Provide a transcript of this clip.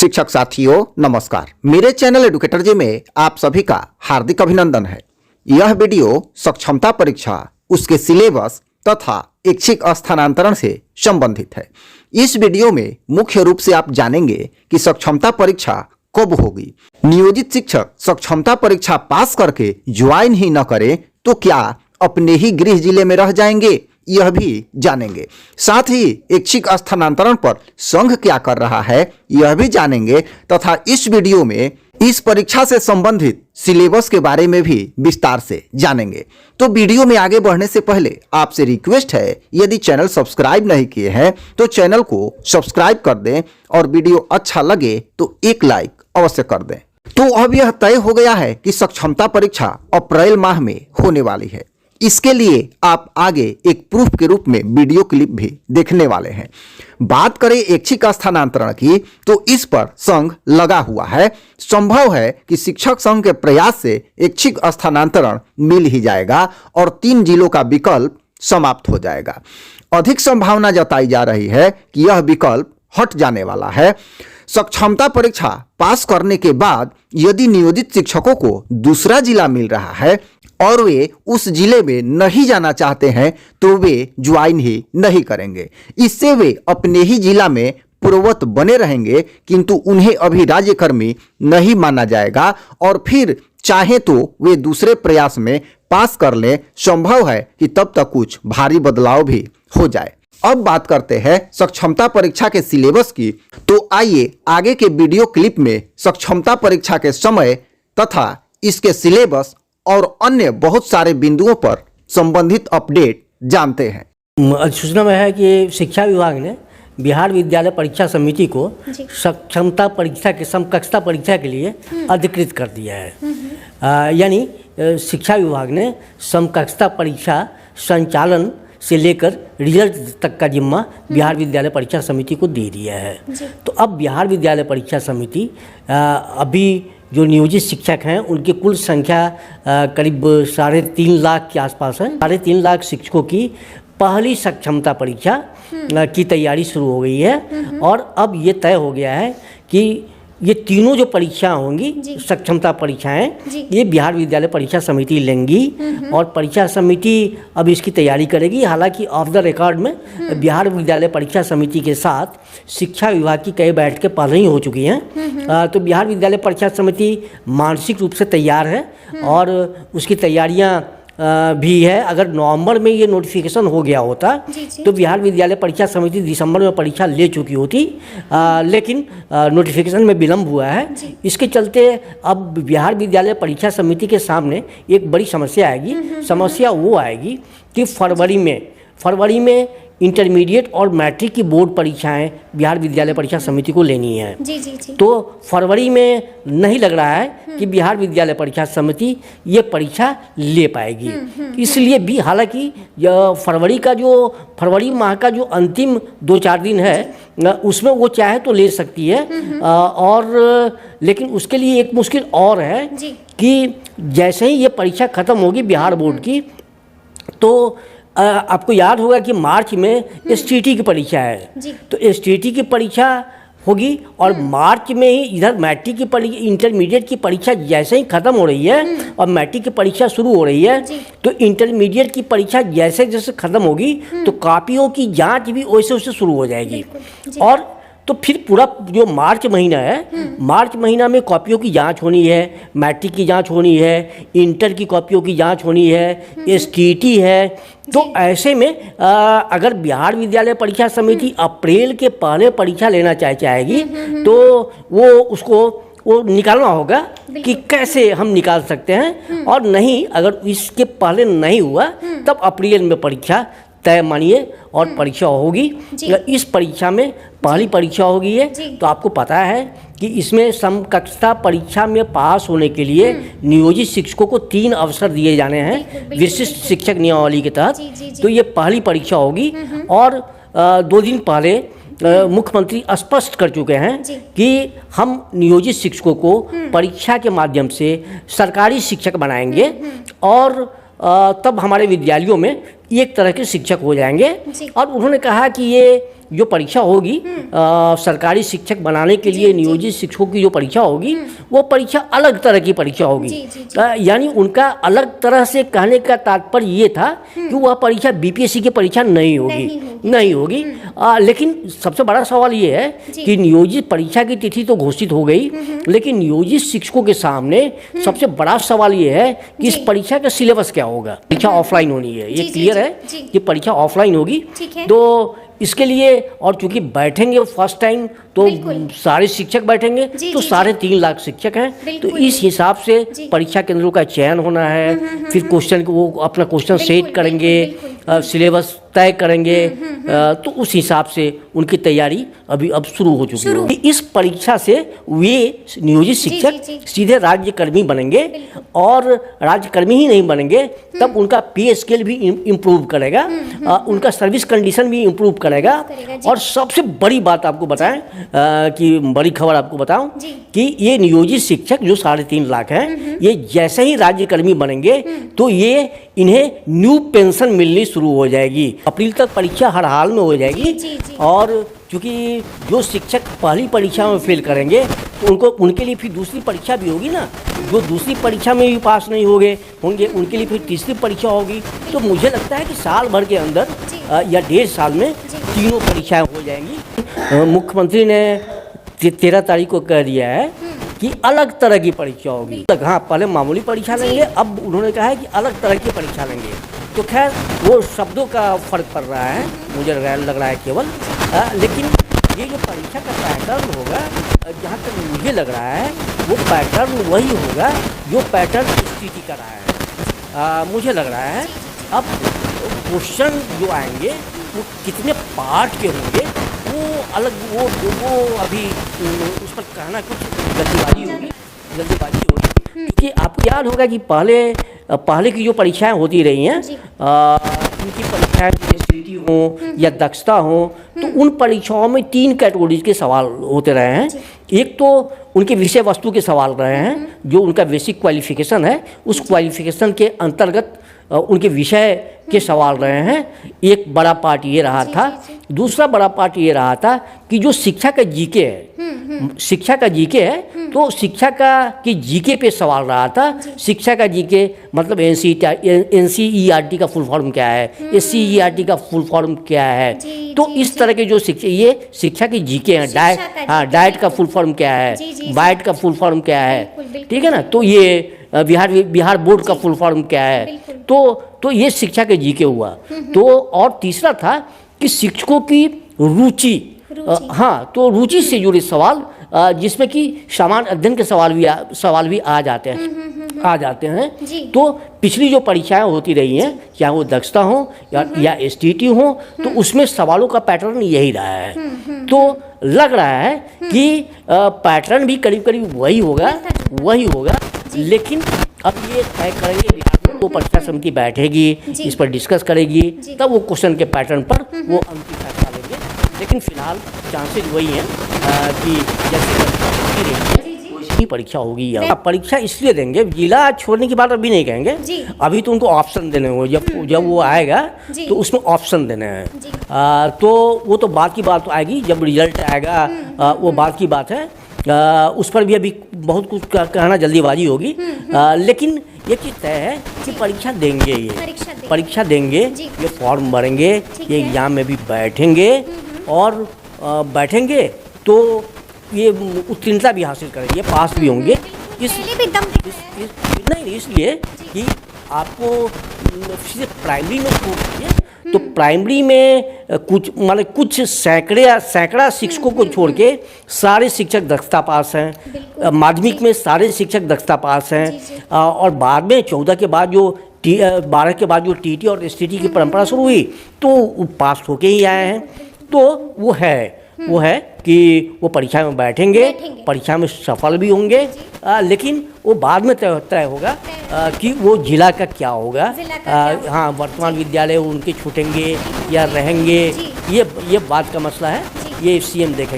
शिक्षक साथियों नमस्कार। मेरे चैनल एडुकेटर जी में आप सभी का हार्दिक अभिनंदन है। यह वीडियो सक्षमता परीक्षा, उसके सिलेबस तथा ऐच्छिक स्थानांतरण से संबंधित है। इस वीडियो में मुख्य रूप से आप जानेंगे कि सक्षमता परीक्षा कब होगी, नियोजित शिक्षक सक्षमता परीक्षा पास करके ज्वाइन ही न करे तो क्या अपने ही गृह जिले में रह जाएंगे, यह भी जानेंगे। साथ ही ऐच्छिक स्थानांतरण पर संघ क्या कर रहा है यह भी जानेंगे तथा इस वीडियो में इस परीक्षा से संबंधित सिलेबस के बारे में भी विस्तार से जानेंगे। तो वीडियो में आगे बढ़ने से पहले आपसे रिक्वेस्ट है, यदि चैनल सब्सक्राइब नहीं किए हैं तो चैनल को सब्सक्राइब कर दें और वीडियो अच्छा लगे तो एक लाइक अवश्य कर दें। तो अब यह तय हो गया है कि सक्षमता परीक्षा अप्रैल माह में होने वाली है। इसके लिए आप आगे एक प्रूफ के रूप में वीडियो क्लिप भी देखने वाले हैं। बात करें ऐच्छिक स्थानांतरण की तो इस पर संघ लगा हुआ है। संभव है कि शिक्षक संघ के प्रयास से ऐच्छिक स्थानांतरण मिल ही जाएगा और 3 जिलों का विकल्प समाप्त हो जाएगा। अधिक संभावना जताई जा रही है कि यह विकल्प हट जाने वाला है। सक्षमता परीक्षा पास करने के बाद यदि नियोजित शिक्षकों को दूसरा जिला मिल रहा है और वे उस जिले में नहीं जाना चाहते हैं तो वे ज्वाइन ही नहीं करेंगे। इससे वे अपने ही जिला में पूर्ववत बने रहेंगे, किंतु उन्हें अभी राज्यकर्मी नहीं माना जाएगा और फिर चाहे तो वे दूसरे प्रयास में पास कर लें। संभव है कि तब तक कुछ भारी बदलाव भी हो जाए। अब बात करते हैं सक्षमता परीक्षा के सिलेबस की। तो आइए आगे के वीडियो क्लिप में सक्षमता परीक्षा के समय तथा इसके सिलेबस और अन्य बहुत सारे बिंदुओं पर संबंधित अपडेट जानते हैं। अधिसूचना में है कि शिक्षा विभाग ने बिहार विद्यालय परीक्षा समिति को सक्षमता परीक्षा के समकक्षता परीक्षा के लिए अधिकृत कर दिया है। यानी शिक्षा विभाग ने समकक्षता परीक्षा संचालन से लेकर रिजल्ट तक का जिम्मा बिहार विद्यालय परीक्षा समिति को दे दिया है। तो अब बिहार विद्यालय परीक्षा समिति अभी जो नियोजित शिक्षक हैं उनकी कुल संख्या करीब 3.5 लाख के आसपास है। 3.5 लाख शिक्षकों की पहली सक्षमता परीक्षा की तैयारी शुरू हो गई है और अब ये तय हो गया है कि ये तीनों जो परीक्षा होंगी सक्षमता परीक्षाएं ये बिहार विद्यालय परीक्षा समिति लेंगी और परीक्षा समिति अब इसकी तैयारी करेगी। हालांकि ऑफ द रिकॉर्ड में बिहार विद्यालय परीक्षा समिति के साथ शिक्षा विभाग की कई बैठकें पहले ही हो चुकी हैं। तो बिहार विद्यालय परीक्षा समिति मानसिक रूप से तैयार है और उसकी तैयारियां भी है। अगर नवंबर में ये नोटिफिकेशन हो गया होता तो बिहार विद्यालय परीक्षा समिति दिसंबर में परीक्षा ले चुकी होती, लेकिन नोटिफिकेशन में विलम्ब हुआ है। इसके चलते अब बिहार विद्यालय परीक्षा समिति के सामने एक बड़ी समस्या आएगी। समस्या वो आएगी कि फरवरी में इंटरमीडिएट और मैट्रिक की बोर्ड परीक्षाएं बिहार विद्यालय परीक्षा समिति को लेनी है। तो फरवरी में नहीं लग रहा है कि बिहार विद्यालय परीक्षा समिति ये परीक्षा ले पाएगी। इसलिए भी हालांकि फरवरी माह का जो अंतिम 2-4 दिन है उसमें वो चाहे तो ले सकती है और लेकिन उसके लिए एक मुश्किल और है कि जैसे ही ये परीक्षा ख़त्म होगी बिहार बोर्ड की तो आपको याद होगा कि मार्च में एसटीटी की परीक्षा है। तो एसटीटी की परीक्षा होगी और मार्च में ही इधर मैट्रिक की परीक्षा, इंटरमीडिएट की परीक्षा जैसे ही ख़त्म हो रही है और मैट्रिक की परीक्षा शुरू हो रही है तो इंटरमीडिएट की परीक्षा जैसे जैसे ख़त्म होगी तो कॉपियों की जांच भी वैसे वैसे शुरू हो जाएगी। और तो फिर पूरा जो मार्च महीना है, मार्च महीना में कॉपियों की जांच होनी है, मैट्रिक की जांच होनी है, इंटर की कॉपियों की जांच होनी है, एसटीटी है। तो ऐसे में अगर बिहार विद्यालय परीक्षा समिति अप्रैल के पहले परीक्षा लेना चाहेगी तो वो निकालना होगा कि कैसे हम निकाल सकते हैं, और नहीं अगर इसके पहले नहीं हुआ तब अप्रैल में परीक्षा तय मानिए और परीक्षा होगी। इस परीक्षा में पहली परीक्षा होगी है तो आपको पता है कि इसमें समकक्षता परीक्षा में पास होने के लिए नियोजित शिक्षकों को 3 अवसर दिए जाने हैं विशिष्ट शिक्षक नियमावली के तहत। तो ये पहली परीक्षा होगी और 2 दिन पहले मुख्यमंत्री स्पष्ट कर चुके हैं कि हम नियोजित शिक्षकों को परीक्षा के माध्यम से सरकारी शिक्षक बनाएंगे और तब हमारे विद्यालयों में एक तरह के शिक्षक हो जाएंगे। जी। और उन्होंने कहा कि ये जो परीक्षा होगी सरकारी शिक्षक बनाने के लिए नियोजित शिक्षकों की जो परीक्षा होगी वो परीक्षा अलग तरह की परीक्षा होगी। जी, जी, जी। यानी उनका अलग तरह से कहने का तात्पर्य ये था कि वह परीक्षा बीपीएससी की परीक्षा नहीं होगी। लेकिन सबसे बड़ा सवाल ये है जी। कि नियोजित परीक्षा की तिथि तो घोषित हो गई, लेकिन नियोजित शिक्षकों के सामने सबसे बड़ा सवाल ये है कि इस जी। परीक्षा का सिलेबस क्या होगा। परीक्षा ऑफलाइन होनी है, ये जी, जी, क्लियर जी, है जी। कि परीक्षा ऑफलाइन होगी। ठीक है। तो इसके लिए और चूंकि बैठेंगे फर्स्ट टाइम तो बिल्कुल। सारे शिक्षक बैठेंगे, जी, तो जी, 3.5 लाख शिक्षक हैं। तो बिल्कुल। इस हिसाब से जी। परीक्षा केंद्रों का चयन होना है। फिर क्वेश्चन को वो अपना क्वेश्चन बिल्कुल, सेट करेंगे, बिल्कुल, सिलेबस तय करेंगे। तो उस हिसाब से उनकी तैयारी अब शुरू हो चुकी है। इस परीक्षा से वे नियोजित जी, शिक्षक जी। सीधे राज्यकर्मी बनेंगे, और राज्यकर्मी ही नहीं बनेंगे तब उनका पे स्केल भी इम्प्रूव करेगा, उनका सर्विस कंडीशन भी इम्प्रूव करेगा। जी। और सबसे बड़ी बात आपको बताएं कि बड़ी खबर आपको बताऊं जी। कि ये नियोजित शिक्षक जो 3.5 लाख हैं, ये जैसे ही राज्यकर्मी बनेंगे तो ये इन्हें न्यू पेंशन मिलनी शुरू हो जाएगी। अप्रैल तक परीक्षा हर हाल में हो जाएगी। जी, जी, जी। और क्योंकि जो शिक्षक पहली परीक्षा में फेल करेंगे तो उनके लिए फिर दूसरी परीक्षा भी होगी ना। जो दूसरी परीक्षा में भी पास नहीं होंगे उनके लिए फिर तीसरी परीक्षा होगी। तो मुझे लगता है कि साल भर के अंदर या 1.5 साल में तीनों परीक्षाएं हो जाएंगी। मुख्यमंत्री ने 13 तारीख को कह दिया है कि अलग तरह की परीक्षा होगी। हाँ, पहले मामूली परीक्षा लेंगे, अब उन्होंने कहा है कि अलग तरह की परीक्षा लेंगे। तो खैर वो शब्दों का फर्क पड़ रहा है, मुझे लग रहा है केवल। लेकिन ये जो परीक्षा का पैटर्न होगा, जहाँ तक मुझे लग रहा है वो पैटर्न वही होगा जो पैटर्न स्थिति का रहा है। मुझे लग रहा है अब क्वेश्चन जो आएंगे वो कितने पार्ट के होंगे वो अलग, वो अभी उस पर कहना कुछ जल्दीबाजी होगी। क्योंकि आपको याद होगा कि पहले की जो परीक्षाएं होती रही हैं, उनकी परीक्षाएं एसटीटी हो या दक्षता हो, तो उन परीक्षाओं में 3 कैटेगरीज के सवाल होते रहे हैं। एक तो उनके विषय वस्तु के सवाल रहे हैं, जो उनका बेसिक क्वालिफिकेशन है, उस क्वालिफिकेशन के अंतर्गत उनके विषय के सवाल रहे हैं। एक बड़ा पार्ट ये रहा था। दूसरा बड़ा पार्ट ये रहा था कि जो शिक्षा का जीके है, शिक्षा का जीके है, तो शिक्षा का कि जीके पे सवाल रहा था। शिक्षा का जीके मतलब एनसीईआरटी का फुल फॉर्म क्या है, एससीईआरटी का फुल फॉर्म क्या है। तो इस तरह के जो शिक्षा के जीके हैं, डाइट का फुल फॉर्म क्या है, बाइट का फुल फॉर्म क्या है, ठीक है ना। तो ये बिहार बोर्ड का फुल फॉर्म क्या है। तो ये शिक्षा के जीके हुआ। तो और तीसरा था कि शिक्षकों की रुचि। हाँ, तो रुचि से जुड़े सवाल, जिसमें कि सामान्य अध्ययन के सवाल भी आ जाते हैं। तो पिछली जो परीक्षाएं होती रही हैं, चाहे वो दक्षता हो या एसटीटी हो, तो उसमें सवालों का पैटर्न यही रहा है। तो लग रहा है कि पैटर्न भी करीब करीब वही होगा। लेकिन अब ये तय करेंगे, बिहार में वो परीक्षा समिति बैठेगी, इस पर डिस्कस करेगी, तब वो क्वेश्चन के पैटर्न पर वो अंतिम फैसला लेंगे। लेकिन फिलहाल चांसेस वही हैं कि जैसे परीक्षा होगी। या परीक्षा इसलिए देंगे, जिला छोड़ने की बात अभी नहीं कहेंगे, अभी तो उनको ऑप्शन देने होंगे। जब वो आएगा तो उसमें ऑप्शन देने हैं। तो वो तो बात की बात आएगी, जब रिजल्ट आएगा वो बात की बात है। उस पर भी अभी बहुत कुछ कहना जल्दीबाजी होगी। लेकिन ये चीज़ तय है कि परीक्षा देंगे, ये फॉर्म भरेंगे, ये एग्ज़ाम में भी बैठेंगे, और बैठेंगे तो ये उत्तीर्णता भी हासिल करेंगे, पास भी होंगे। इसलिए कि आपको सिर्फ प्राइमरी में छोड़, तो प्राइमरी में कुछ सैकड़ा शिक्षकों को छोड़ के सारे शिक्षक दक्षता पास हैं। माध्यमिक में सारे शिक्षक दक्षता पास हैं। और बाद में 14 के बाद जो 12 के बाद जो टीटी और एसटीटी की परंपरा शुरू हुई, तो पास होके ही आए हैं। तो वो है कि वो परीक्षा में बैठेंगे, परीक्षा में सफल भी होंगे। लेकिन वो बाद में तय होगा कि वो जिला का क्या होगा। हाँ, वर्तमान विद्यालय उनके छूटेंगे या रहेंगे, ये बात का मसला है, ये सीएम देखेंगे।